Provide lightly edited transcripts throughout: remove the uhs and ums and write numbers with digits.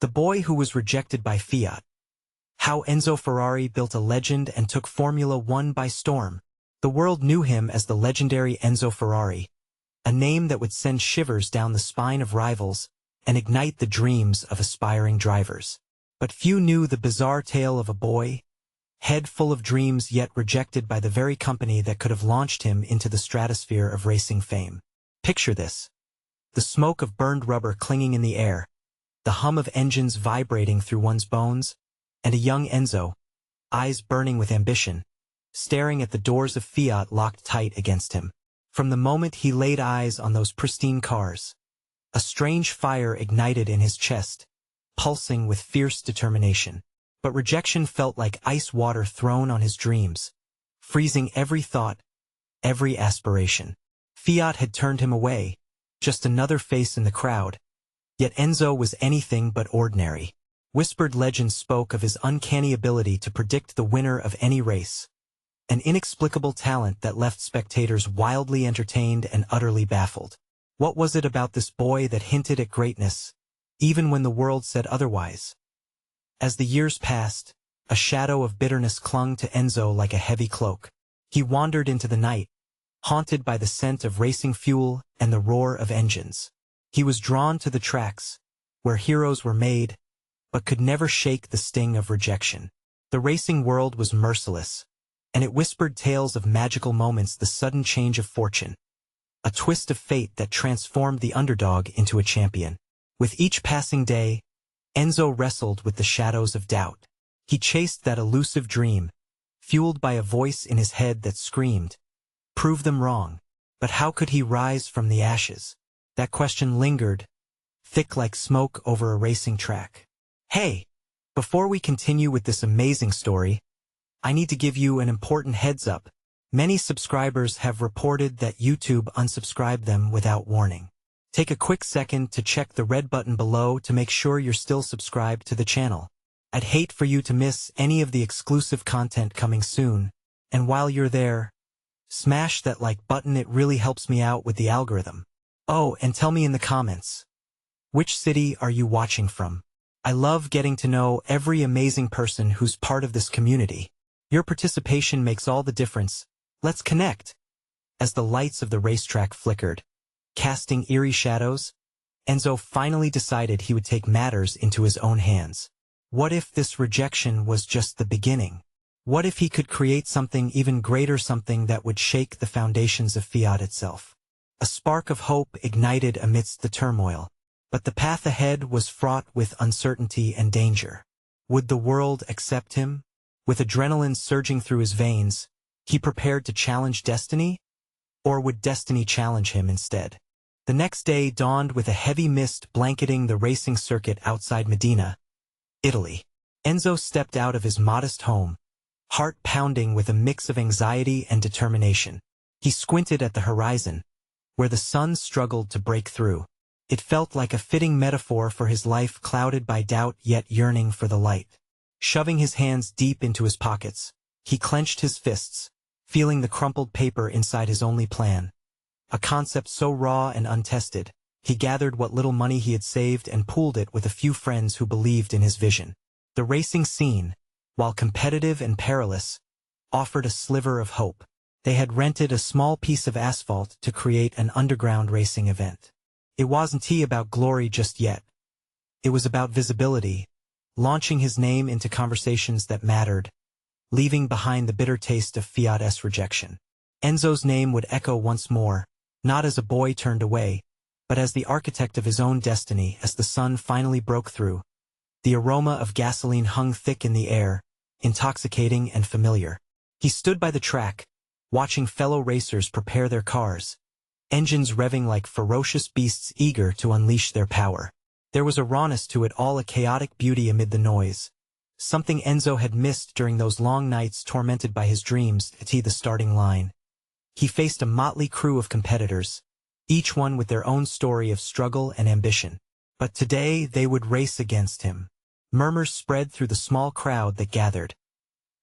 The boy who was rejected by Fiat. How Enzo Ferrari built a legend and took Formula One by storm. The world knew him as the legendary Enzo Ferrari, a name that would send shivers down the spine of rivals and ignite the dreams of aspiring drivers. But few knew the bizarre tale of a boy, head full of dreams yet rejected by the very company that could have launched him into the stratosphere of racing fame. Picture this. The smoke of burned rubber clinging in the air, the hum of engines vibrating through one's bones, and a young Enzo, eyes burning with ambition, staring at the doors of Fiat locked tight against him. From the moment he laid eyes on those pristine cars, a strange fire ignited in his chest, pulsing with fierce determination. But rejection felt like ice water thrown on his dreams, freezing every thought, every aspiration. Fiat had turned him away, just another face in the crowd. Yet Enzo was anything but ordinary. Whispered legends spoke of his uncanny ability to predict the winner of any race, an inexplicable talent that left spectators wildly entertained and utterly baffled. What was it about this boy that hinted at greatness, even when the world said otherwise? As the years passed, a shadow of bitterness clung to Enzo like a heavy cloak. He wandered into the night, haunted by the scent of racing fuel and the roar of engines. He was drawn to the tracks, where heroes were made, but could never shake the sting of rejection. The racing world was merciless, and it whispered tales of magical moments, the sudden change of fortune, a twist of fate that transformed the underdog into a champion. With each passing day, Enzo wrestled with the shadows of doubt. He chased that elusive dream, fueled by a voice in his head that screamed, "Prove them wrong." But how could he rise from the ashes? That question lingered, thick like smoke over a racing track. Hey, before we continue with this amazing story, I need to give you an important heads up. Many subscribers have reported that YouTube unsubscribed them without warning. Take a quick second to check the red button below to make sure you're still subscribed to the channel. I'd hate for you to miss any of the exclusive content coming soon, and while you're there, smash that like button. It really helps me out with the algorithm. Oh, and tell me in the comments, which city are you watching from? I love getting to know every amazing person who's part of this community. Your participation makes all the difference. Let's connect. As the lights of the racetrack flickered, casting eerie shadows, Enzo finally decided he would take matters into his own hands. What if this rejection was just the beginning? What if he could create something even greater, something that would shake the foundations of Fiat itself? A spark of hope ignited amidst the turmoil, but the path ahead was fraught with uncertainty and danger. Would the world accept him? With adrenaline surging through his veins, he prepared to challenge destiny? Or would destiny challenge him instead? The next day dawned with a heavy mist blanketing the racing circuit outside Modena, Italy. Enzo stepped out of his modest home, heart pounding with a mix of anxiety and determination. He squinted at the horizon, where the sun struggled to break through. It felt like a fitting metaphor for his life, clouded by doubt yet yearning for the light. Shoving his hands deep into his pockets, he clenched his fists, feeling the crumpled paper inside his only plan. A concept so raw and untested, he gathered what little money he had saved and pooled it with a few friends who believed in his vision. The racing scene, while competitive and perilous, offered a sliver of hope. They had rented a small piece of asphalt to create an underground racing event. It wasn't about glory just yet. It was about visibility, launching his name into conversations that mattered, leaving behind the bitter taste of Fiat's rejection. Enzo's name would echo once more, not as a boy turned away, but as the architect of his own destiny. As the sun finally broke through, the aroma of gasoline hung thick in the air, intoxicating and familiar. He stood by the track, watching fellow racers prepare their cars, engines revving like ferocious beasts eager to unleash their power. There was a rawness to it all, a chaotic beauty amid the noise, something Enzo had missed during those long nights tormented by his dreams. At the starting line, he faced a motley crew of competitors, each one with their own story of struggle and ambition. But today they would race against him. Murmurs spread through the small crowd that gathered.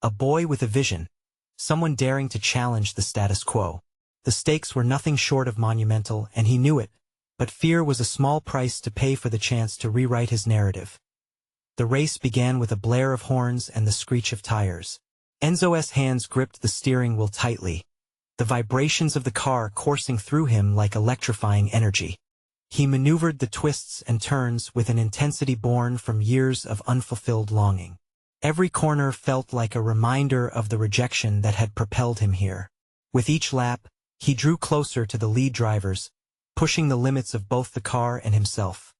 A boy with a vision, someone daring to challenge the status quo. The stakes were nothing short of monumental, and he knew it, but fear was a small price to pay for the chance to rewrite his narrative. The race began with a blare of horns and the screech of tires. Enzo's hands gripped the steering wheel tightly, the vibrations of the car coursing through him like electrifying energy. He maneuvered the twists and turns with an intensity born from years of unfulfilled longing. Every corner felt like a reminder of the rejection that had propelled him here. With each lap, he drew closer to the lead drivers, pushing the limits of both the car and himself.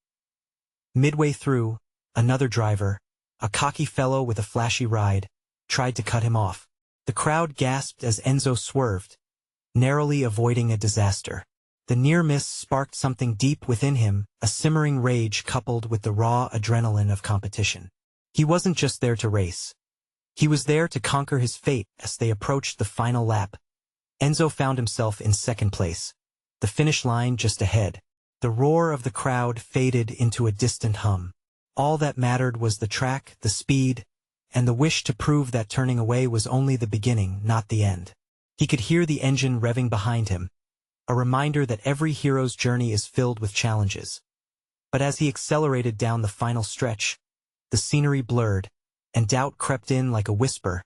Midway through, another driver, a cocky fellow with a flashy ride, tried to cut him off. The crowd gasped as Enzo swerved, narrowly avoiding a disaster. The near miss sparked something deep within him, a simmering rage coupled with the raw adrenaline of competition. He wasn't just there to race. He was there to conquer his fate. As they approached the final lap, Enzo found himself in second place, the finish line just ahead. The roar of the crowd faded into a distant hum. All that mattered was the track, the speed, and the wish to prove that turning away was only the beginning, not the end. He could hear the engine revving behind him, a reminder that every hero's journey is filled with challenges. But as he accelerated down the final stretch, the scenery blurred, and doubt crept in like a whisper,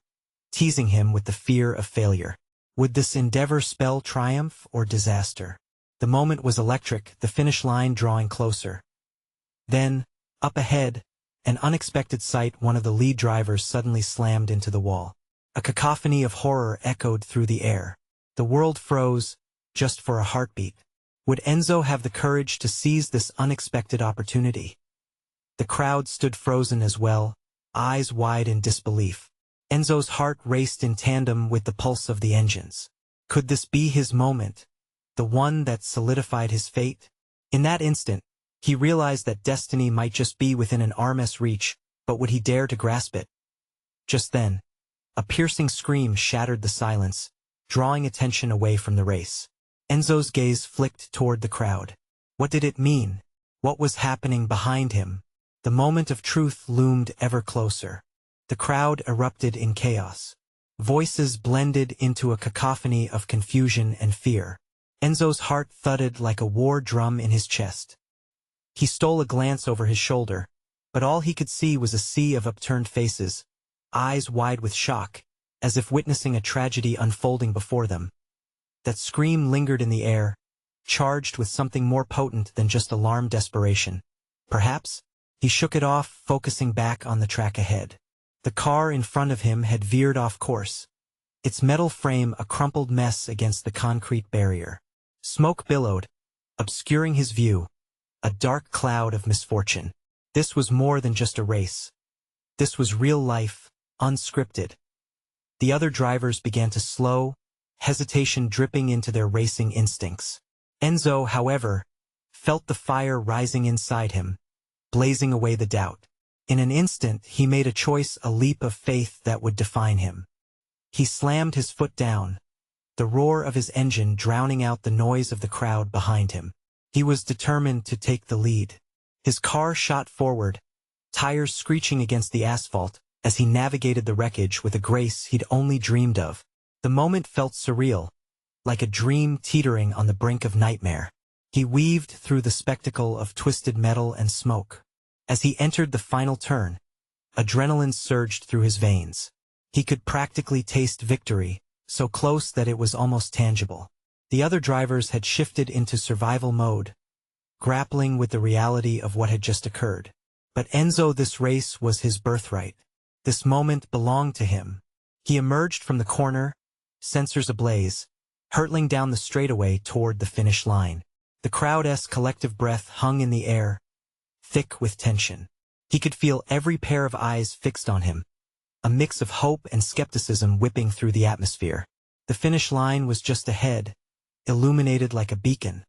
teasing him with the fear of failure. Would this endeavor spell triumph or disaster? The moment was electric, the finish line drawing closer. Then, up ahead, an unexpected sight: one of the lead drivers suddenly slammed into the wall. A cacophony of horror echoed through the air. The world froze, just for a heartbeat. Would Enzo have the courage to seize this unexpected opportunity? The crowd stood frozen as well, eyes wide in disbelief. Enzo's heart raced in tandem with the pulse of the engines. Could this be his moment, the one that solidified his fate? In that instant, he realized that destiny might just be within an arm's reach, but would he dare to grasp it? Just then, a piercing scream shattered the silence, drawing attention away from the race. Enzo's gaze flicked toward the crowd. What did it mean? What was happening behind him? The moment of truth loomed ever closer. The crowd erupted in chaos. Voices blended into a cacophony of confusion and fear. Enzo's heart thudded like a war drum in his chest. He stole a glance over his shoulder, but all he could see was a sea of upturned faces, eyes wide with shock, as if witnessing a tragedy unfolding before them. That scream lingered in the air, charged with something more potent than just alarmed desperation. Perhaps? He shook it off, focusing back on the track ahead. The car in front of him had veered off course, its metal frame a crumpled mess against the concrete barrier. Smoke billowed, obscuring his view, a dark cloud of misfortune. This was more than just a race. This was real life, unscripted. The other drivers began to slow, hesitation dripping into their racing instincts. Enzo, however, felt the fire rising inside him, blazing away the doubt. In an instant, he made a choice, a leap of faith that would define him. He slammed his foot down, the roar of his engine drowning out the noise of the crowd behind him. He was determined to take the lead. His car shot forward, tires screeching against the asphalt, as he navigated the wreckage with a grace he'd only dreamed of. The moment felt surreal, like a dream teetering on the brink of nightmare. He weaved through the spectacle of twisted metal and smoke. As he entered the final turn, adrenaline surged through his veins. He could practically taste victory, so close that it was almost tangible. The other drivers had shifted into survival mode, grappling with the reality of what had just occurred. But Enzo, this race was his birthright. This moment belonged to him. He emerged from the corner, sensors ablaze, hurtling down the straightaway toward the finish line. The crowd's collective breath hung in the air, thick with tension. He could feel every pair of eyes fixed on him, a mix of hope and skepticism whipping through the atmosphere. The finish line was just ahead, illuminated like a beacon.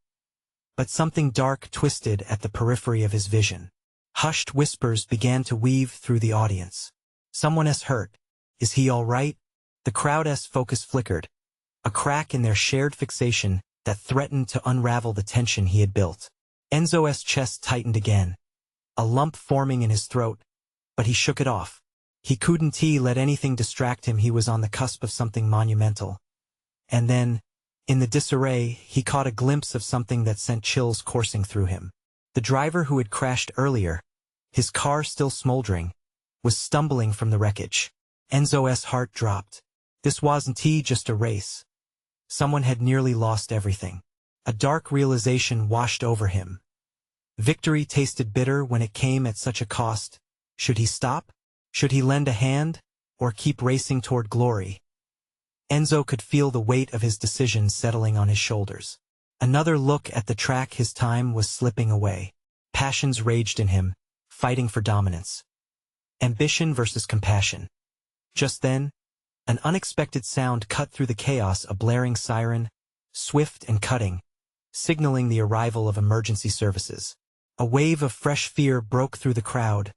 But something dark twisted at the periphery of his vision. Hushed whispers began to weave through the audience. Someone's hurt. Is he all right? The crowd's focus flickered, a crack in their shared fixation that threatened to unravel the tension he had built. Enzo's chest tightened again, a lump forming in his throat, but he shook it off. He couldn't let anything distract him. He was on the cusp of something monumental. And then, in the disarray, he caught a glimpse of something that sent chills coursing through him. The driver who had crashed earlier, his car still smoldering, was stumbling from the wreckage. Enzo's heart dropped. This wasn't just a race. Someone had nearly lost everything. A dark realization washed over him. Victory tasted bitter when it came at such a cost. Should he stop? Should he lend a hand? Or keep racing toward glory? Enzo could feel the weight of his decision settling on his shoulders. Another look at the track, his time was slipping away. Passions raged in him, fighting for dominance. Ambition versus compassion. Just then, an unexpected sound cut through the chaos, a blaring siren, swift and cutting, signaling the arrival of emergency services. A wave of fresh fear broke through the crowd,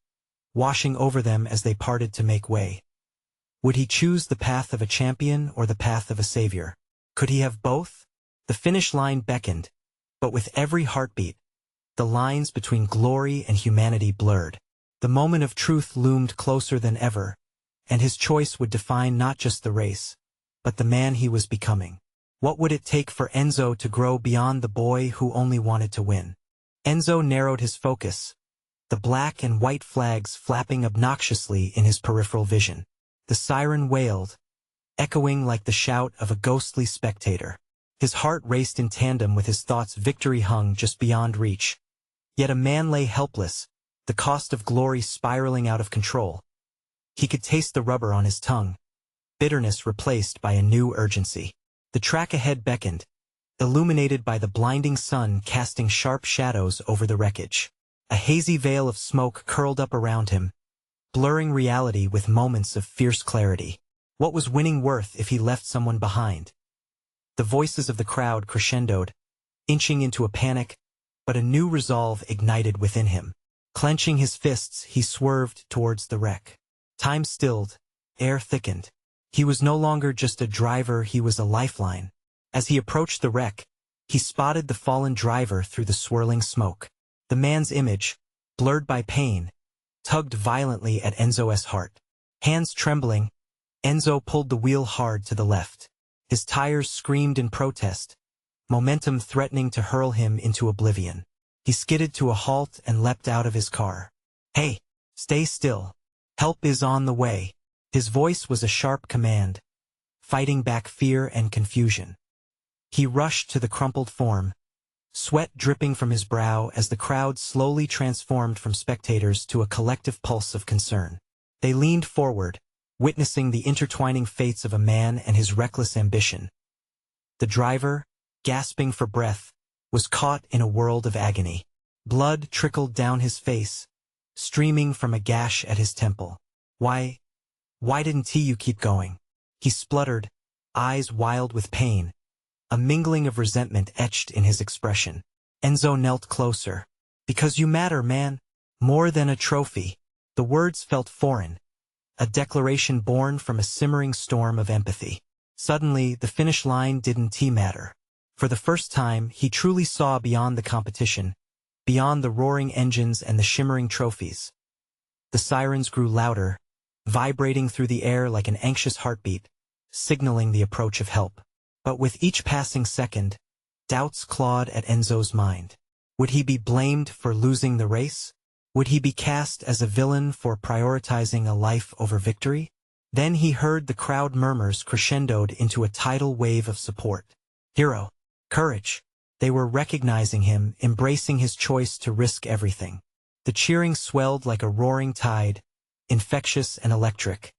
washing over them as they parted to make way. Would he choose the path of a champion or the path of a savior? Could he have both? The finish line beckoned, but with every heartbeat, the lines between glory and humanity blurred. The moment of truth loomed closer than ever, and his choice would define not just the race, but the man he was becoming. What would it take for Enzo to grow beyond the boy who only wanted to win? Enzo narrowed his focus, the black and white flags flapping obnoxiously in his peripheral vision. The siren wailed, echoing like the shout of a ghostly spectator. His heart raced in tandem with his thoughts. Victory hung just beyond reach. Yet a man lay helpless, the cost of glory spiraling out of control. He could taste the rubber on his tongue, bitterness replaced by a new urgency. The track ahead beckoned, illuminated by the blinding sun casting sharp shadows over the wreckage. A hazy veil of smoke curled up around him, blurring reality with moments of fierce clarity. What was winning worth if he left someone behind? The voices of the crowd crescendoed, inching into a panic, but a new resolve ignited within him. Clenching his fists, he swerved towards the wreck. Time stilled, air thickened. He was no longer just a driver, he was a lifeline. As he approached the wreck, he spotted the fallen driver through the swirling smoke. The man's image, blurred by pain, tugged violently at Enzo's heart. Hands trembling, Enzo pulled the wheel hard to the left. His tires screamed in protest, momentum threatening to hurl him into oblivion. He skidded to a halt and leapt out of his car. "Hey, stay still. Help is on the way." His voice was a sharp command, fighting back fear and confusion. He rushed to the crumpled form, sweat dripping from his brow as the crowd slowly transformed from spectators to a collective pulse of concern. They leaned forward, witnessing the intertwining fates of a man and his reckless ambition. The driver, gasping for breath, was caught in a world of agony. Blood trickled down his face, streaming from a gash at his temple. Why didn't you keep going?" He spluttered, eyes wild with pain, a mingling of resentment etched in his expression. Enzo knelt closer. "Because you matter, man. More than a trophy." The words felt foreign, a declaration born from a simmering storm of empathy. Suddenly, the finish line didn't matter. For the first time, he truly saw beyond the competition, beyond the roaring engines and the shimmering trophies. The sirens grew louder, vibrating through the air like an anxious heartbeat, signaling the approach of help. But with each passing second, doubts clawed at Enzo's mind. Would he be blamed for losing the race? Would he be cast as a villain for prioritizing a life over victory? Then he heard the crowd murmurs crescendoed into a tidal wave of support. Hero. Courage. They were recognizing him, embracing his choice to risk everything. The cheering swelled like a roaring tide, infectious and electric.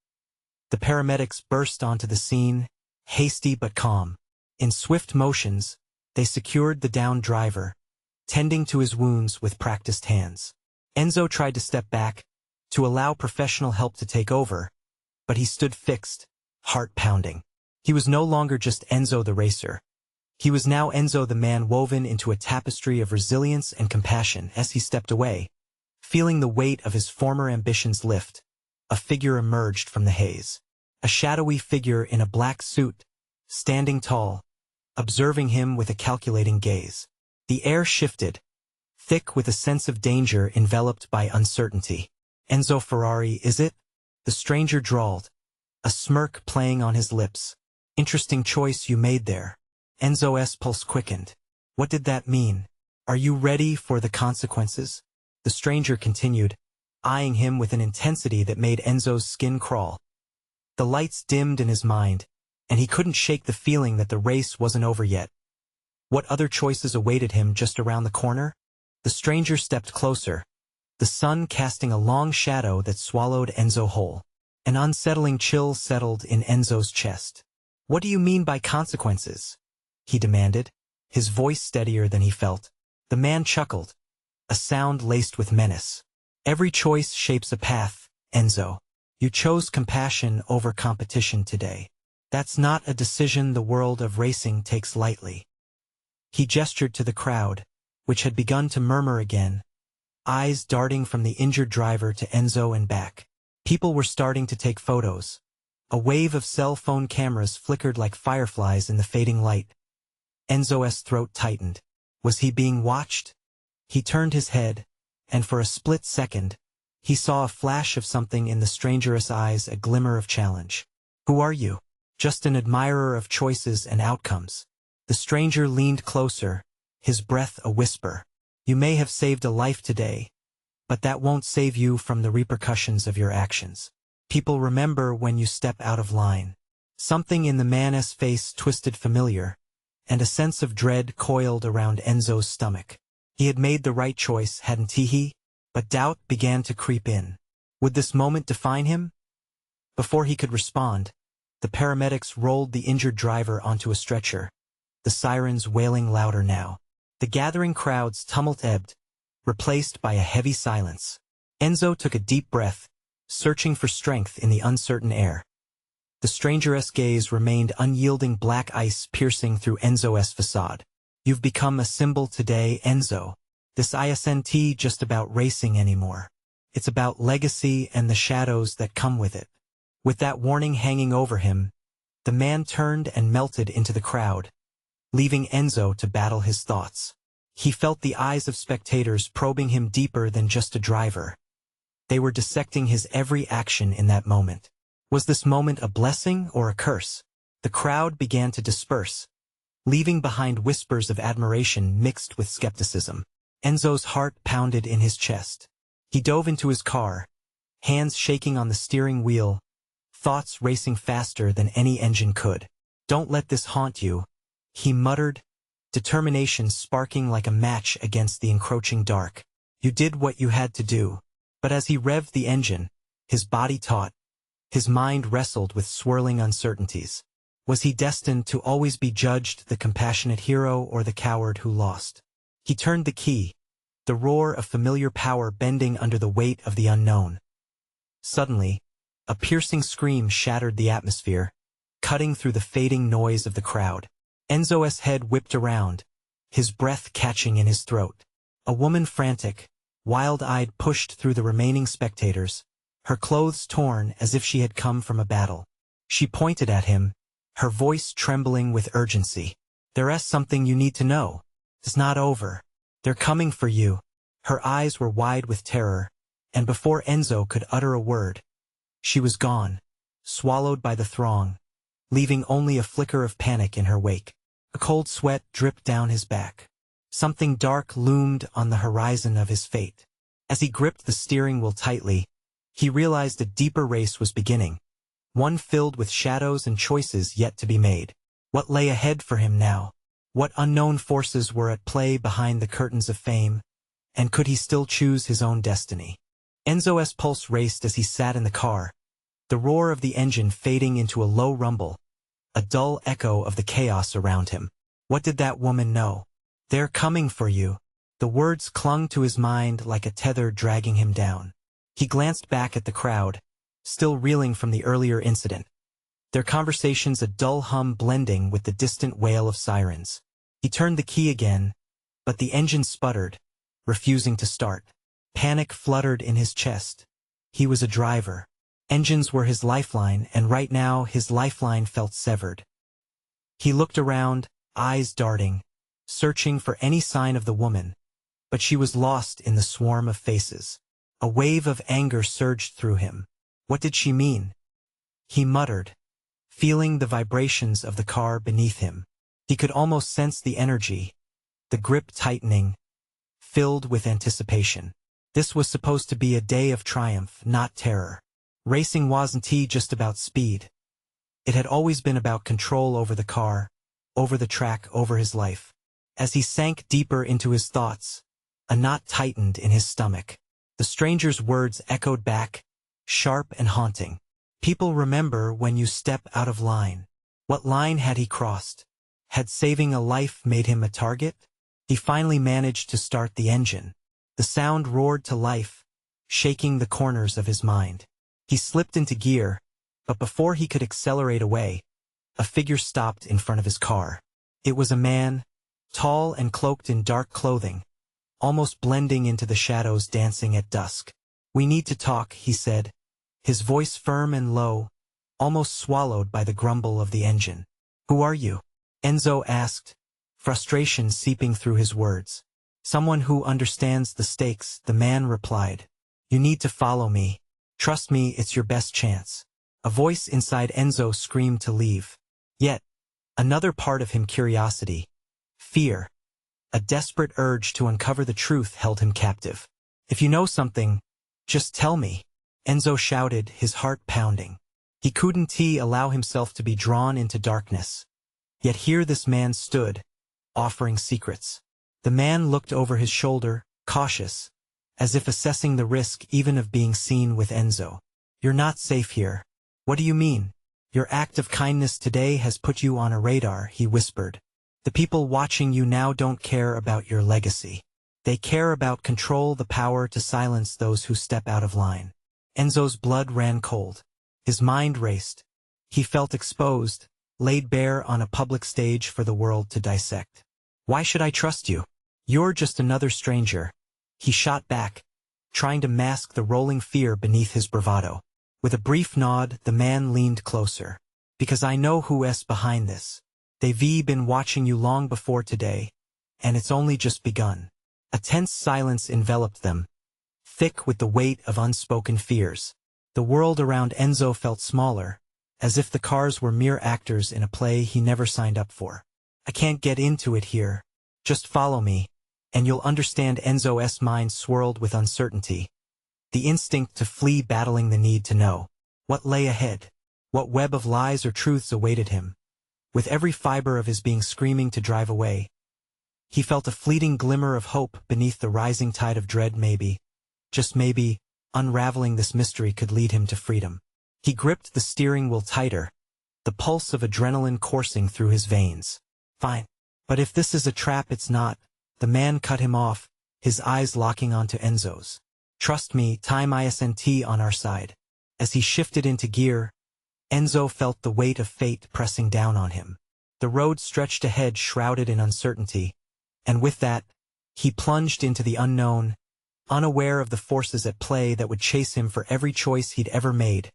The paramedics burst onto the scene, hasty but calm. In swift motions, they secured the downed driver, tending to his wounds with practiced hands. Enzo tried to step back, to allow professional help to take over, but he stood fixed, heart pounding. He was no longer just Enzo the racer. He was now Enzo the man, woven into a tapestry of resilience and compassion. As he stepped away, feeling the weight of his former ambitions lift, a figure emerged from the haze. A shadowy figure in a black suit, standing tall, observing him with a calculating gaze. The air shifted, thick with a sense of danger enveloped by uncertainty. "Enzo Ferrari, is it?" the stranger drawled, a smirk playing on his lips. "Interesting choice you made there." Enzo's pulse quickened. What did that mean? "Are you ready for the consequences?" The stranger continued, eyeing him with an intensity that made Enzo's skin crawl. The lights dimmed in his mind, and he couldn't shake the feeling that the race wasn't over yet. What other choices awaited him just around the corner? The stranger stepped closer, the sun casting a long shadow that swallowed Enzo whole. An unsettling chill settled in Enzo's chest. "What do you mean by consequences?" he demanded, his voice steadier than he felt. The man chuckled, a sound laced with menace. "Every choice shapes a path, Enzo. You chose compassion over competition today. That's not a decision the world of racing takes lightly." He gestured to the crowd, which had begun to murmur again, eyes darting from the injured driver to Enzo and back. People were starting to take photos. A wave of cell phone cameras flickered like fireflies in the fading light. Enzo's throat tightened. Was he being watched? He turned his head, and for a split second, he saw a flash of something in the stranger's eyes, a glimmer of challenge. "Who are you?" "Just an admirer of choices and outcomes." The stranger leaned closer, his breath a whisper. "You may have saved a life today, but that won't save you from the repercussions of your actions. People remember when you step out of line." Something in the man's face twisted familiar, and a sense of dread coiled around Enzo's stomach. He had made the right choice, hadn't he? But doubt began to creep in. Would this moment define him? Before he could respond, the paramedics rolled the injured driver onto a stretcher, the sirens wailing louder now. The gathering crowd's tumult ebbed, replaced by a heavy silence. Enzo took a deep breath, searching for strength in the uncertain air. The stranger's gaze remained unyielding, black ice piercing through Enzo's facade. "You've become a symbol today, Enzo. This isn't just about racing anymore. It's about legacy and the shadows that come with it." With that warning hanging over him, the man turned and melted into the crowd, leaving Enzo to battle his thoughts. He felt the eyes of spectators probing him deeper than just a driver. They were dissecting his every action in that moment. Was this moment a blessing or a curse? The crowd began to disperse, leaving behind whispers of admiration mixed with skepticism. Enzo's heart pounded in his chest. He dove into his car, hands shaking on the steering wheel, thoughts racing faster than any engine could. "Don't let this haunt you," he muttered, determination sparking like a match against the encroaching dark. "You did what you had to do." But as he revved the engine, his body taut, his mind wrestled with swirling uncertainties. Was he destined to always be judged the compassionate hero or the coward who lost? He turned the key, the roar of familiar power bending under the weight of the unknown. Suddenly, a piercing scream shattered the atmosphere, cutting through the fading noise of the crowd. Enzo's head whipped around, his breath catching in his throat. A woman, frantic, wild-eyed, pushed through the remaining spectators, her clothes torn as if she had come from a battle. She pointed at him, her voice trembling with urgency. "There's something you need to know. It's not over. They're coming for you." Her eyes were wide with terror, and before Enzo could utter a word, she was gone, swallowed by the throng, leaving only a flicker of panic in her wake. A cold sweat dripped down his back. Something dark loomed on the horizon of his fate. As he gripped the steering wheel tightly, he realized a deeper race was beginning, one filled with shadows and choices yet to be made. What lay ahead for him now? What unknown forces were at play behind the curtains of fame? And could he still choose his own destiny? Enzo's pulse raced as he sat in the car, the roar of the engine fading into a low rumble, a dull echo of the chaos around him. What did that woman know? "They're coming for you." The words clung to his mind like a tether dragging him down. He glanced back at the crowd, still reeling from the earlier incident, their conversations a dull hum blending with the distant wail of sirens. He turned the key again, but the engine sputtered, refusing to start. Panic fluttered in his chest. He was a driver. Engines were his lifeline, and right now his lifeline felt severed. He looked around, eyes darting, searching for any sign of the woman, but she was lost in the swarm of faces. A wave of anger surged through him. What did she mean? He muttered, feeling the vibrations of the car beneath him. He could almost sense the energy, the grip tightening, filled with anticipation. This was supposed to be a day of triumph, not terror. Racing wasn't just about speed. It had always been about control over the car, over the track, over his life. As he sank deeper into his thoughts, a knot tightened in his stomach. The stranger's words echoed back, sharp and haunting. People remember when you step out of line. What line had he crossed? Had saving a life made him a target? He finally managed to start the engine. The sound roared to life, shaking the corners of his mind. He slipped into gear, but before he could accelerate away, a figure stopped in front of his car. It was a man, tall and cloaked in dark clothing, almost blending into the shadows dancing at dusk. "We need to talk," he said, his voice firm and low, almost swallowed by the grumble of the engine. "Who are you?" Enzo asked, frustration seeping through his words. "Someone who understands the stakes," the man replied. "You need to follow me. Trust me, it's your best chance." A voice inside Enzo screamed to leave. Yet, another part of him, curiosity, fear, a desperate urge to uncover the truth held him captive. "If you know something, just tell me," Enzo shouted, his heart pounding. He couldn't allow himself to be drawn into darkness. Yet here this man stood, offering secrets. The man looked over his shoulder, cautious, as if assessing the risk even of being seen with Enzo. "You're not safe here." "What do you mean?" "Your act of kindness today has put you on a radar," he whispered. "The people watching you now don't care about your legacy. They care about control, the power to silence those who step out of line." Enzo's blood ran cold. His mind raced. He felt exposed, laid bare on a public stage for the world to dissect. "Why should I trust you? You're just another stranger," he shot back, trying to mask the rolling fear beneath his bravado. With a brief nod, the man leaned closer. "Because I know who's behind this. They've been watching you long before today, and it's only just begun." A tense silence enveloped them, thick with the weight of unspoken fears. The world around Enzo felt smaller, as if the cars were mere actors in a play he never signed up for. "I can't get into it here. Just follow me, and you'll understand." Enzo's mind swirled with uncertainty, the instinct to flee battling the need to know. What lay ahead? What web of lies or truths awaited him? With every fiber of his being screaming to drive away, he felt a fleeting glimmer of hope beneath the rising tide of dread. Maybe, just maybe, unraveling this mystery could lead him to freedom. He gripped the steering wheel tighter, the pulse of adrenaline coursing through his veins. "Fine. But if this is a trap, it's not." The man cut him off, his eyes locking onto Enzo's. "Trust me, time isn't on our side." As he shifted into gear, Enzo felt the weight of fate pressing down on him. The road stretched ahead, shrouded in uncertainty, and with that, he plunged into the unknown, unaware of the forces at play that would chase him for every choice he'd ever made.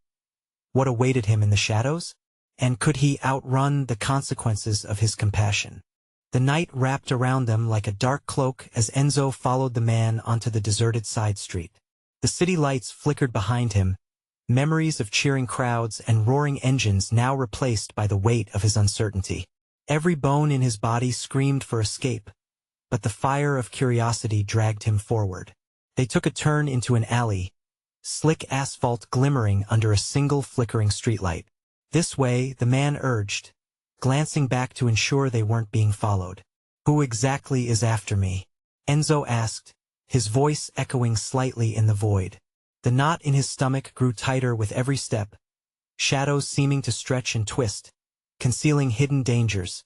What awaited him in the shadows? And could he outrun the consequences of his compassion? The night wrapped around them like a dark cloak as Enzo followed the man onto the deserted side street. The city lights flickered behind him, memories of cheering crowds and roaring engines now replaced by the weight of his uncertainty. Every bone in his body screamed for escape, but the fire of curiosity dragged him forward. They took a turn into an alley, slick asphalt glimmering under a single flickering streetlight. "This way," the man urged, glancing back to ensure they weren't being followed. "Who exactly is after me?" Enzo asked, his voice echoing slightly in the void. The knot in his stomach grew tighter with every step, shadows seeming to stretch and twist, concealing hidden dangers.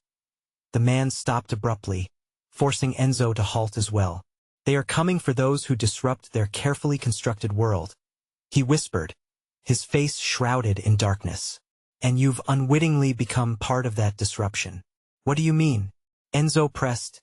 The man stopped abruptly, forcing Enzo to halt as well. "They are coming for those who disrupt their carefully constructed world," he whispered, his face shrouded in darkness. "And you've unwittingly become part of that disruption." "What do you mean?" Enzo pressed,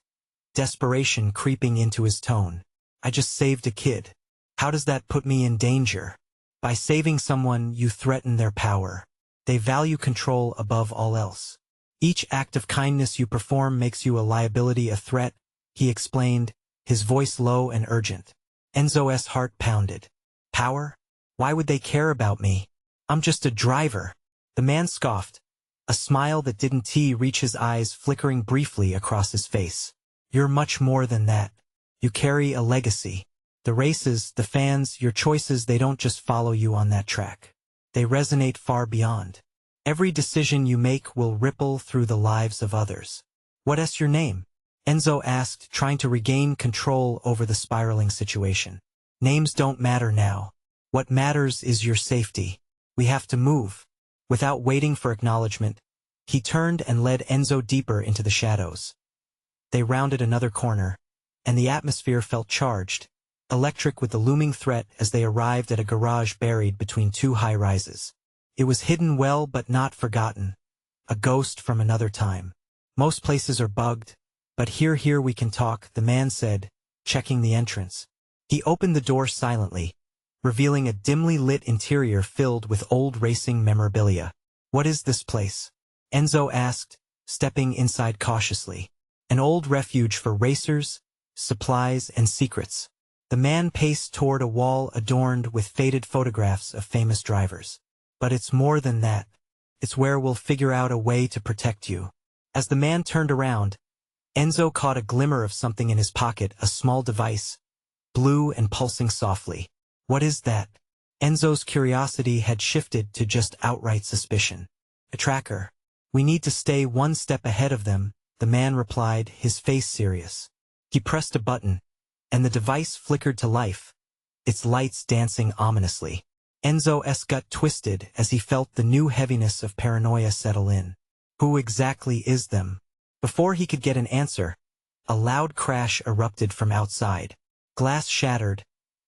desperation creeping into his tone. "I just saved a kid. How does that put me in danger?" "By saving someone, you threaten their power. They value control above all else. Each act of kindness you perform makes you a liability, a threat," he explained, his voice low and urgent. Enzo's heart pounded. "Power? Why would they care about me? I'm just a driver." The man scoffed, a smile that didn't reach his eyes flickering briefly across his face. "You're much more than that. You carry a legacy." The races, the fans, your choices, they don't just follow you on that track. They resonate far beyond. Every decision you make will ripple through the lives of others. What's your name? Enzo asked, trying to regain control over the spiraling situation. Names don't matter now. What matters is your safety. We have to move. Without waiting for acknowledgement, he turned and led Enzo deeper into the shadows. They rounded another corner, and the atmosphere felt charged, electric with the looming threat as they arrived at a garage buried between two high-rises. It was hidden well but not forgotten, a ghost from another time. Most places are bugged, but here we can talk, the man said, checking the entrance. He opened the door silently, revealing a dimly lit interior filled with old racing memorabilia. What is this place? Enzo asked, stepping inside cautiously. An old refuge for racers, supplies, and secrets. The man paced toward a wall adorned with faded photographs of famous drivers. But it's more than that. It's where we'll figure out a way to protect you. As the man turned around, Enzo caught a glimmer of something in his pocket, a small device, blue and pulsing softly. What is that? Enzo's curiosity had shifted to just outright suspicion. A tracker. We need to stay one step ahead of them, the man replied, his face serious. He pressed a button, and the device flickered to life, its lights dancing ominously. Enzo's gut twisted as he felt the new heaviness of paranoia settle in. Who exactly is them? Before he could get an answer, a loud crash erupted from outside. Glass shattered,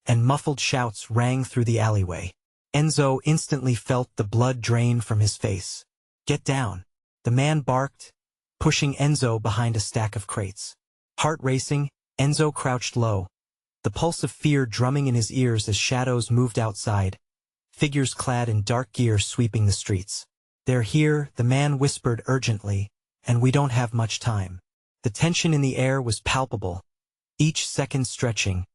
and muffled shouts rang through the alleyway. Enzo instantly felt the blood drain from his face. Get down, the man barked, pushing Enzo behind a stack of crates. Heart racing, Enzo crouched low, the pulse of fear drumming in his ears as shadows moved outside, figures clad in dark gear sweeping the streets. They're here, the man whispered urgently, and we don't have much time. The tension in the air was palpable, each second stretching,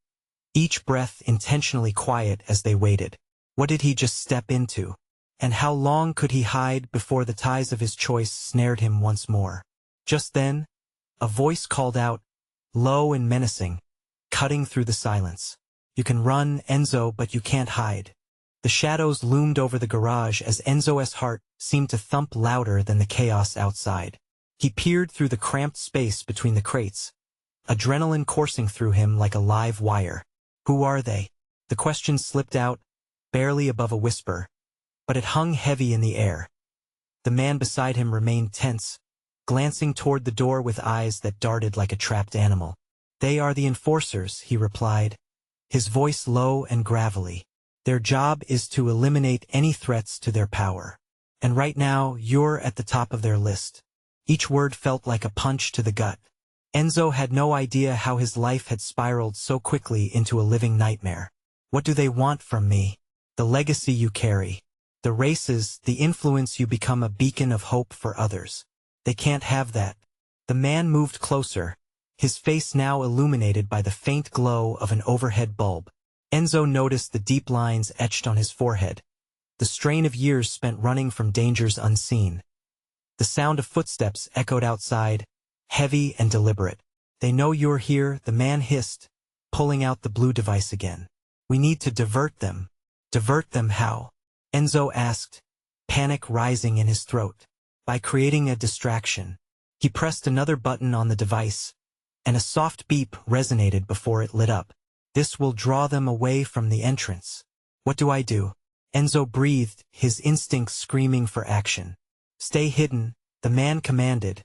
each breath intentionally quiet as they waited. What did he just step into? And how long could he hide before the ties of his choice snared him once more? Just then, a voice called out, low and menacing, cutting through the silence. You can run, Enzo, but you can't hide. The shadows loomed over the garage as Enzo's heart seemed to thump louder than the chaos outside. He peered through the cramped space between the crates, adrenaline coursing through him like a live wire. Who are they? The question slipped out, barely above a whisper, but it hung heavy in the air. The man beside him remained tense, glancing toward the door with eyes that darted like a trapped animal. They are the enforcers, he replied, his voice low and gravelly. Their job is to eliminate any threats to their power. And right now, you're at the top of their list. Each word felt like a punch to the gut. Enzo had no idea how his life had spiraled so quickly into a living nightmare. What do they want from me? The legacy you carry. The races, the influence you become a beacon of hope for others. They can't have that. The man moved closer, his face now illuminated by the faint glow of an overhead bulb. Enzo noticed the deep lines etched on his forehead, the strain of years spent running from dangers unseen. The sound of footsteps echoed outside, heavy and deliberate. They know you're here, the man hissed, pulling out the blue device again. We need to divert them. Divert them how? Enzo asked, panic rising in his throat. By creating a distraction. He pressed another button on the device, and a soft beep resonated before it lit up. This will draw them away from the entrance. What do I do? Enzo breathed, his instincts screaming for action. Stay hidden, the man commanded,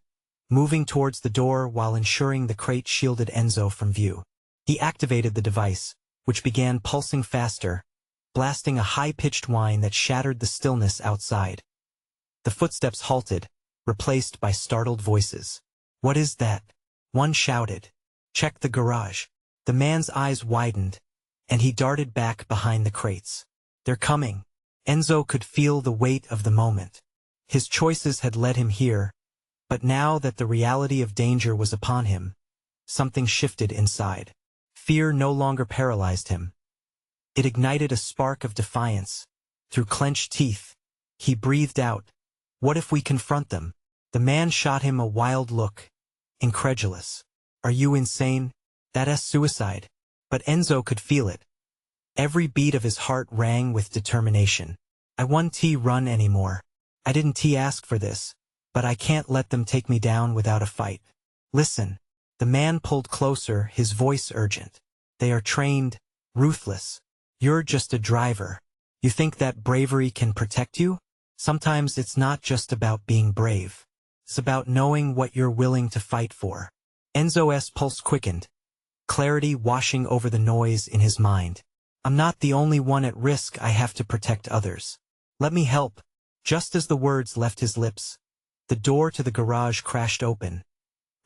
moving towards the door while ensuring the crate shielded Enzo from view. He activated the device, which began pulsing faster, blasting a high-pitched whine that shattered the stillness outside. The footsteps halted, replaced by startled voices. What is that? One shouted. Check the garage. The man's eyes widened, and he darted back behind the crates. They're coming. Enzo could feel the weight of the moment. His choices had led him here, but now that the reality of danger was upon him, something shifted inside. Fear no longer paralyzed him. It ignited a spark of defiance. Through clenched teeth, he breathed out, what if we confront them? The man shot him a wild look, incredulous. Are you insane? That's suicide. But Enzo could feel it. Every beat of his heart rang with determination. I won't run anymore. I didn't ask for this, but I can't let them take me down without a fight. Listen. The man pulled closer, his voice urgent. They are trained, ruthless. You're just a driver. You think that bravery can protect you? Sometimes it's not just about being brave. It's about knowing what you're willing to fight for. Enzo's pulse quickened, clarity washing over the noise in his mind. I'm not the only one at risk. I have to protect others. Let me help. Just as the words left his lips, the door to the garage crashed open,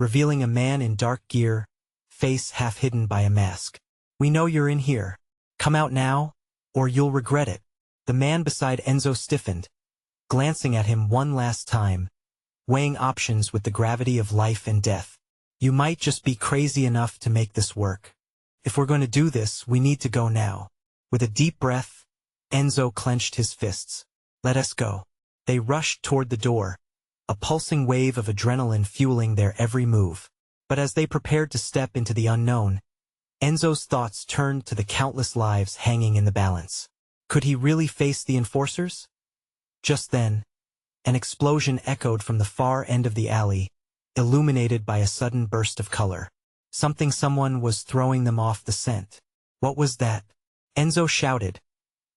revealing a man in dark gear, face half hidden by a mask. We know you're in here. Come out now, or you'll regret it. The man beside Enzo stiffened, glancing at him one last time, weighing options with the gravity of life and death. You might just be crazy enough to make this work. If we're going to do this, we need to go now. With a deep breath, Enzo clenched his fists. Let us go. They rushed toward the door, a pulsing wave of adrenaline fueling their every move. But as they prepared to step into the unknown, Enzo's thoughts turned to the countless lives hanging in the balance. Could he really face the enforcers? Just then, an explosion echoed from the far end of the alley, illuminated by a sudden burst of color. Someone was throwing them off the scent. What was that? Enzo shouted,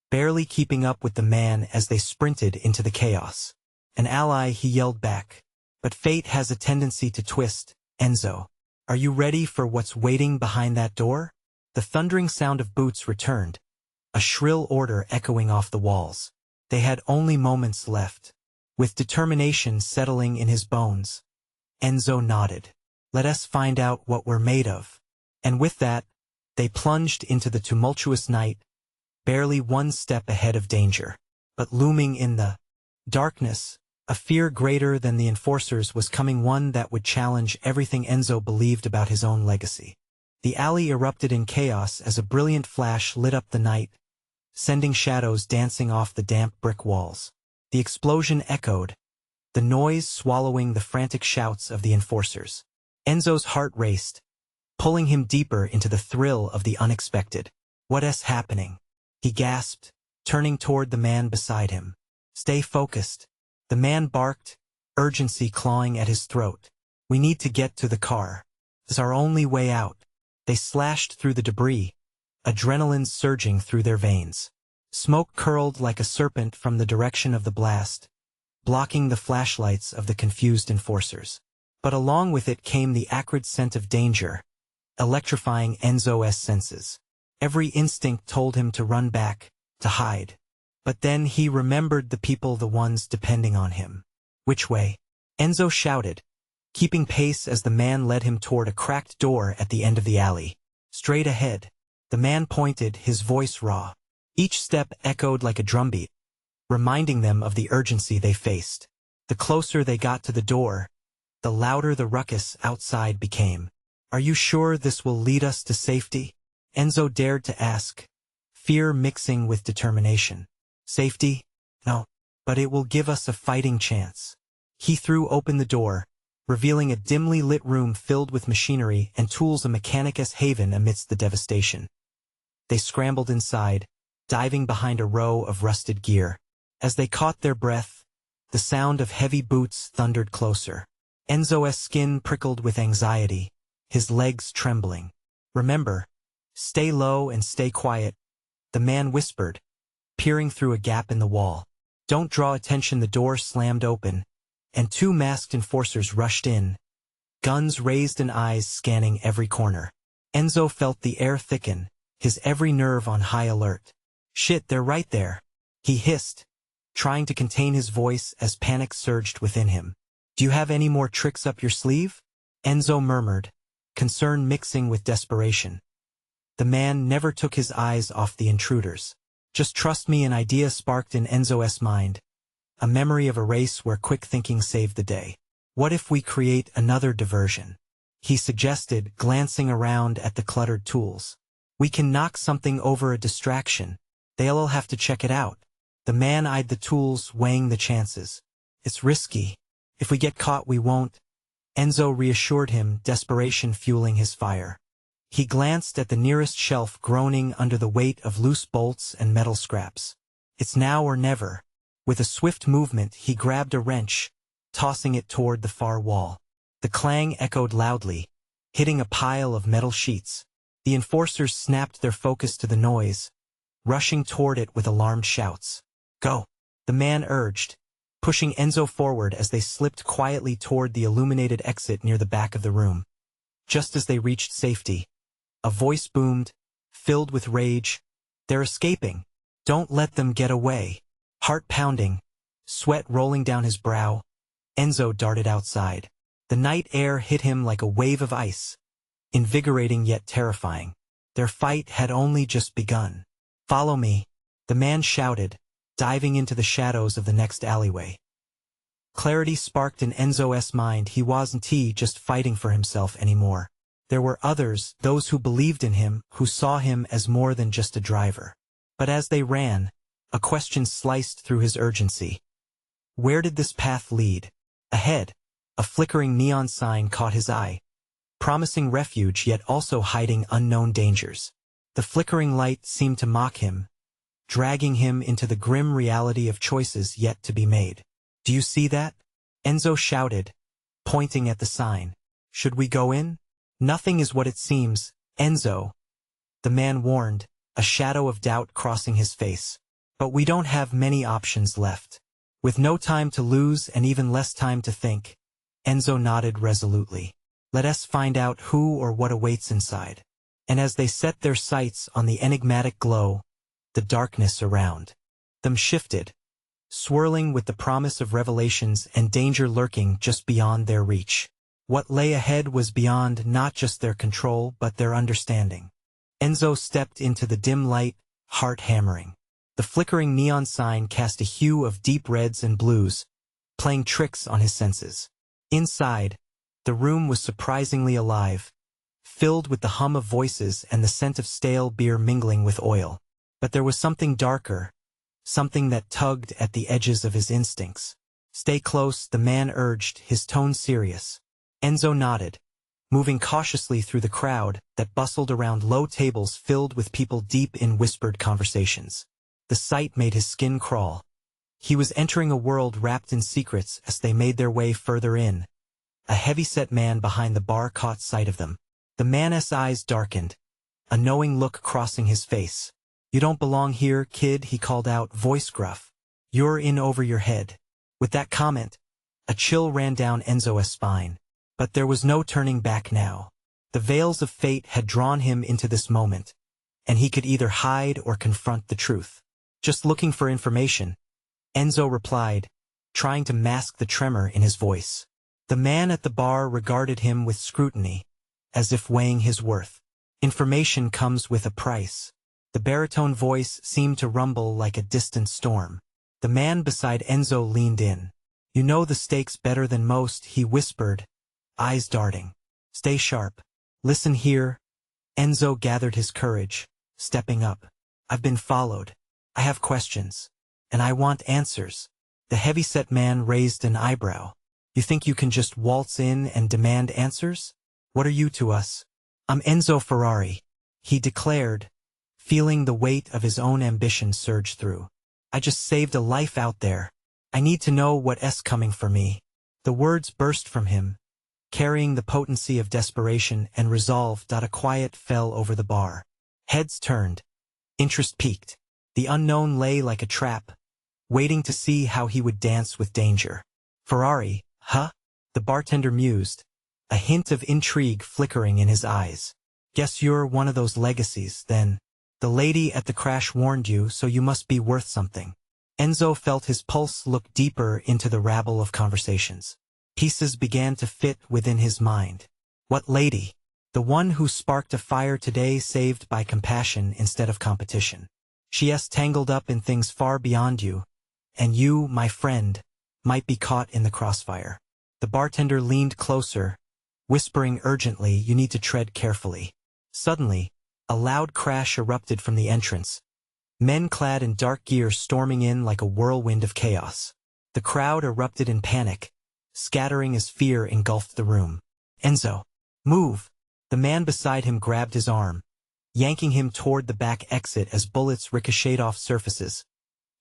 barely keeping up with the man as they sprinted into the chaos. An ally, he yelled back. But fate has a tendency to twist. Enzo, are you ready for what's waiting behind that door? The thundering sound of boots returned, a shrill order echoing off the walls. They had only moments left. With determination settling in his bones, Enzo nodded. Let us find out what we're made of. And with that, they plunged into the tumultuous night, barely one step ahead of danger. But looming in the darkness, a fear greater than the enforcers was coming, one that would challenge everything Enzo believed about his own legacy. The alley erupted in chaos as a brilliant flash lit up the night, sending shadows dancing off the damp brick walls. The explosion echoed, the noise swallowing the frantic shouts of the enforcers. Enzo's heart raced, pulling him deeper into the thrill of the unexpected. What's happening? He gasped, turning toward the man beside him. Stay focused. The man barked, urgency clawing at his throat. We need to get to the car. It's our only way out. They slashed through the debris, adrenaline surging through their veins. Smoke curled like a serpent from the direction of the blast, blocking the flashlights of the confused enforcers. But along with it came the acrid scent of danger, electrifying Enzo's senses. Every instinct told him to run back, to hide. But then he remembered the people, the ones depending on him. Which way? Enzo shouted, keeping pace as the man led him toward a cracked door at the end of the alley. Straight ahead. The man pointed, his voice raw. Each step echoed like a drumbeat, reminding them of the urgency they faced. The closer they got to the door, the louder the ruckus outside became. Are you sure this will lead us to safety? Enzo dared to ask, fear mixing with determination. Safety? No, but it will give us a fighting chance. He threw open the door, revealing a dimly lit room filled with machinery and tools, a mechanic's haven amidst the devastation. They scrambled inside, diving behind a row of rusted gear. As they caught their breath, the sound of heavy boots thundered closer. Enzo's skin prickled with anxiety, his legs trembling. Remember, stay low and stay quiet, the man whispered, peering through a gap in the wall. Don't draw attention. The door slammed open, and two masked enforcers rushed in, guns raised and eyes scanning every corner. Enzo felt the air thicken, his every nerve on high alert. Shit, they're right there, he hissed, trying to contain his voice as panic surged within him. Do you have any more tricks up your sleeve? Enzo murmured, concern mixing with desperation. The man never took his eyes off the intruders. Just trust me. An idea sparked in Enzo's mind, a memory of a race where quick thinking saved the day. What if we create another diversion? He suggested, glancing around at the cluttered tools. We can knock something over, a distraction. They'll all have to check it out. The man eyed the tools, weighing the chances. It's risky. If we get caught, we won't. Enzo reassured him, desperation fueling his fire. He glanced at the nearest shelf groaning under the weight of loose bolts and metal scraps. It's now or never. With a swift movement, he grabbed a wrench, tossing it toward the far wall. The clang echoed loudly, hitting a pile of metal sheets. The enforcers snapped their focus to the noise, rushing toward it with alarmed shouts. Go! The man urged, pushing Enzo forward as they slipped quietly toward the illuminated exit near the back of the room. Just as they reached safety, a voice boomed, filled with rage. They're escaping. Don't let them get away. Heart pounding, sweat rolling down his brow, Enzo darted outside. The night air hit him like a wave of ice, invigorating yet terrifying. Their fight had only just begun. Follow me, the man shouted, diving into the shadows of the next alleyway. Clarity sparked in Enzo's mind. He wasn't just fighting for himself anymore. There were others, those who believed in him, who saw him as more than just a driver. But as they ran, a question sliced through his urgency. Where did this path lead? Ahead, a flickering neon sign caught his eye, promising refuge yet also hiding unknown dangers. The flickering light seemed to mock him, dragging him into the grim reality of choices yet to be made. Do you see that? Enzo shouted, pointing at the sign. Should we go in? Nothing is what it seems, Enzo, the man warned, a shadow of doubt crossing his face. But we don't have many options left. With no time to lose and even less time to think, Enzo nodded resolutely. Let us find out who or what awaits inside. And as they set their sights on the enigmatic glow, the darkness around them shifted, swirling with the promise of revelations and danger lurking just beyond their reach. What lay ahead was beyond not just their control but their understanding. Enzo stepped into the dim light, heart hammering. The flickering neon sign cast a hue of deep reds and blues, playing tricks on his senses. Inside, the room was surprisingly alive, filled with the hum of voices and the scent of stale beer mingling with oil. But there was something darker, something that tugged at the edges of his instincts. Stay close, the man urged, his tone serious. Enzo nodded, moving cautiously through the crowd that bustled around low tables filled with people deep in whispered conversations. The sight made his skin crawl. He was entering a world wrapped in secrets. As they made their way further in, a heavy-set man behind the bar caught sight of them. The man's eyes darkened, a knowing look crossing his face. You don't belong here, kid, he called out, voice gruff. You're in over your head. With that comment, a chill ran down Enzo's spine. But there was no turning back now. The veils of fate had drawn him into this moment, and he could either hide or confront the truth. Just looking for information, Enzo replied, trying to mask the tremor in his voice. The man at the bar regarded him with scrutiny, as if weighing his worth. Information comes with a price. The baritone voice seemed to rumble like a distant storm. The man beside Enzo leaned in. You know the stakes better than most, he whispered, eyes darting. Stay sharp. Listen here. Enzo gathered his courage, stepping up. I've been followed. I have questions. And I want answers. The heavy-set man raised an eyebrow. You think you can just waltz in and demand answers? What are you to us? I'm Enzo Ferrari, he declared, feeling the weight of his own ambition surge through. I just saved a life out there. I need to know what's coming for me. The words burst from him, carrying the potency of desperation and resolve. A quiet fell over the bar. Heads turned. Interest peaked. The unknown lay like a trap, waiting to see how he would dance with danger. Ferrari, huh? The bartender mused, a hint of intrigue flickering in his eyes. Guess you're one of those legacies, then. The lady at the crash warned you, so you must be worth something. Enzo felt his pulse look deeper into the rabble of conversations. Pieces began to fit within his mind. What lady? The one who sparked a fire today, saved by compassion instead of competition. She's tangled up in things far beyond you, and you, my friend, might be caught in the crossfire. The bartender leaned closer, whispering urgently, you need to tread carefully. Suddenly, a loud crash erupted from the entrance, men clad in dark gear storming in like a whirlwind of chaos. The crowd erupted in panic, scattering as fear engulfed the room. Enzo, move! The man beside him grabbed his arm, yanking him toward the back exit as bullets ricocheted off surfaces,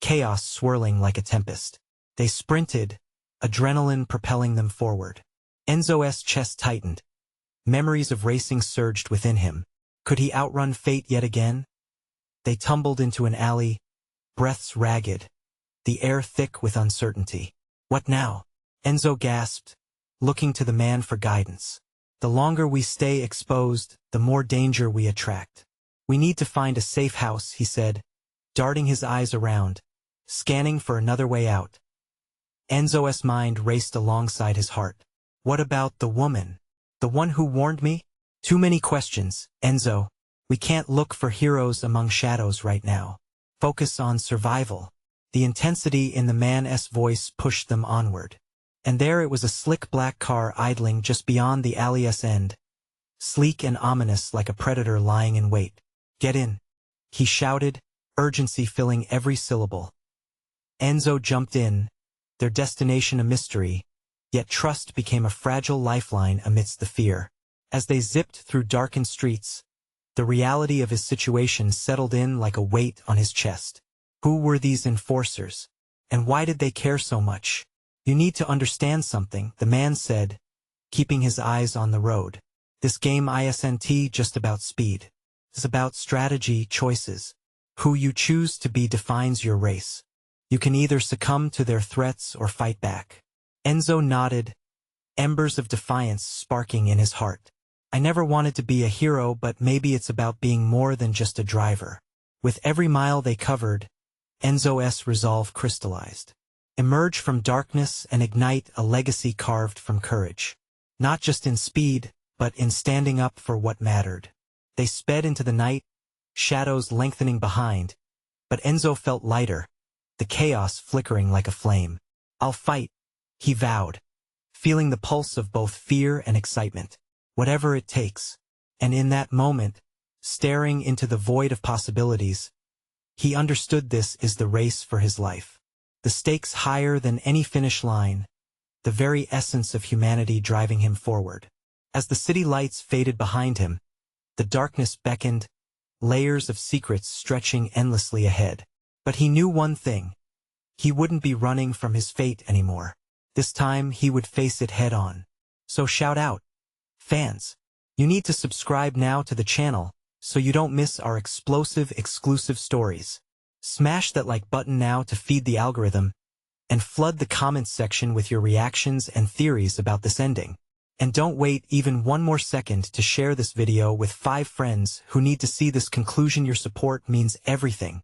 chaos swirling like a tempest. They sprinted, adrenaline propelling them forward. Enzo's chest tightened. Memories of racing surged within him. Could he outrun fate yet again? They tumbled into an alley, breaths ragged, the air thick with uncertainty. What now? Enzo gasped, looking to the man for guidance. The longer we stay exposed, the more danger we attract. We need to find a safe house, he said, darting his eyes around, scanning for another way out. Enzo's mind raced alongside his heart. What about the woman? The one who warned me? Too many questions, Enzo. We can't look for heroes among shadows right now. Focus on survival. The intensity in the man's voice pushed them onward. And there it was, a slick black car idling just beyond the alley's end, sleek and ominous like a predator lying in wait. Get in, he shouted, urgency filling every syllable. Enzo jumped in, their destination a mystery, yet trust became a fragile lifeline amidst the fear. As they zipped through darkened streets, the reality of his situation settled in like a weight on his chest. Who were these enforcers? And why did they care so much? You need to understand something, the man said, keeping his eyes on the road. This game isn't just about speed. It's about strategy, choices. Who you choose to be defines your race. You can either succumb to their threats or fight back. Enzo nodded, embers of defiance sparking in his heart. I never wanted to be a hero, but maybe it's about being more than just a driver. With every mile they covered, Enzo's resolve crystallized. Emerge from darkness and ignite a legacy carved from courage. Not just in speed, but in standing up for what mattered. They sped into the night, shadows lengthening behind, but Enzo felt lighter, the chaos flickering like a flame. I'll fight, he vowed, feeling the pulse of both fear and excitement. Whatever it takes. And in that moment, staring into the void of possibilities, he understood this is the race for his life. The stakes higher than any finish line, the very essence of humanity driving him forward. As the city lights faded behind him, the darkness beckoned, layers of secrets stretching endlessly ahead. But he knew one thing. He wouldn't be running from his fate anymore. This time he would face it head on. So shout out, fans. You need to subscribe now to the channel, so you don't miss our explosive exclusive stories. Smash that like button now to feed the algorithm, and flood the comments section with your reactions and theories about this ending. And don't wait even one more second to share this video with 5 friends who need to see this conclusion. Your support means everything.